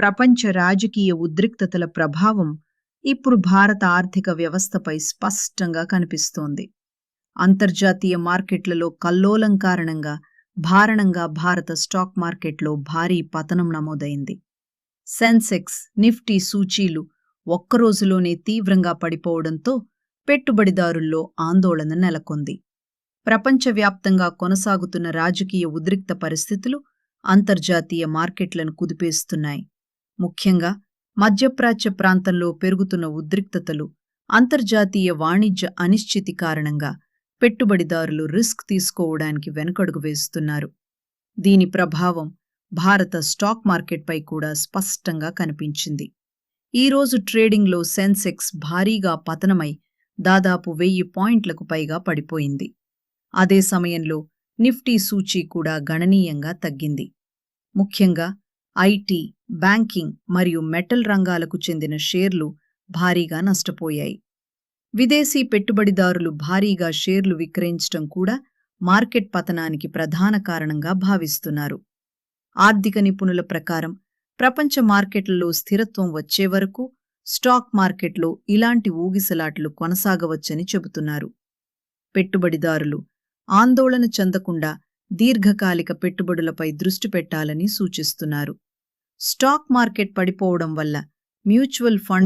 ప్రపంచ రాజకీయ ఉద్రిక్తతల ప్రభావం ఇప్పుడు భారత ఆర్థిక వ్యవస్థపై స్పష్టంగా కనిపిస్తోంది. అంతర్జాతీయ మార్కెట్లలో కల్లోలం కారణంగా భారత స్టాక్ మార్కెట్లో భారీ పతనం నమోదైంది. సెన్సెక్స్, నిఫ్టీ సూచీలు ఒక్కరోజులోనే తీవ్రంగా పడిపోవడంతో పెట్టుబడిదారుల్లో ఆందోళన నెలకొంది. ప్రపంచవ్యాప్తంగా కొనసాగుతున్న రాజకీయ ఉద్రిక్త పరిస్థితులు అంతర్జాతీయ మార్కెట్లను కుదిపేస్తున్నాయి. ముఖ్యంగా మధ్యప్రాచ్య ప్రాంతంలో పెరుగుతున్న ఉద్రిక్తతలు, అంతర్జాతీయ వాణిజ్య అనిశ్చితి కారణంగా పెట్టుబడిదారులు రిస్క్ తీసుకోవడానికి వెనకడుగు వేస్తున్నారు. దీని ప్రభావం భారత స్టాక్ మార్కెట్పై కూడా స్పష్టంగా కనిపించింది. ఈరోజు ట్రేడింగ్లో సెన్సెక్స్ భారీగా పతనమై దాదాపు 1000 పాయింట్లకు పైగా పడిపోయింది. అదే సమయంలో నిఫ్టీ సూచీ కూడా గణనీయంగా తగ్గింది. ముఖ్యంగా ఐటీ, బ్యాంకింగ్ మరియు మెటల్ రంగాలకు చెందిన షేర్లు భారీగా నష్టపోయాయి. విదేశీ పెట్టుబడిదారులు భారీగా షేర్లు విక్రయించడం కూడా మార్కెట్ పతనానికి ప్రధాన కారణంగా భావిస్తున్నారు. ఆర్థిక నిపుణుల ప్రకారం ప్రపంచ మార్కెట్లలో స్థిరత్వం వచ్చే వరకు స్టాక్ మార్కెట్లో ఇలాంటి ఊగిసలాటలు కొనసాగవచ్చని చెబుతున్నారు. పెట్టుబడిదారులు ఆందోళన చెందకుండా దీర్ఘకాలిక పెట్టుబడులపై దృష్టి పెట్టాలని సూచిస్తున్నారు. స్టాక్ మార్కెట్ పడిపోవడం వల్ల మ్యూచువల్ ఫండ్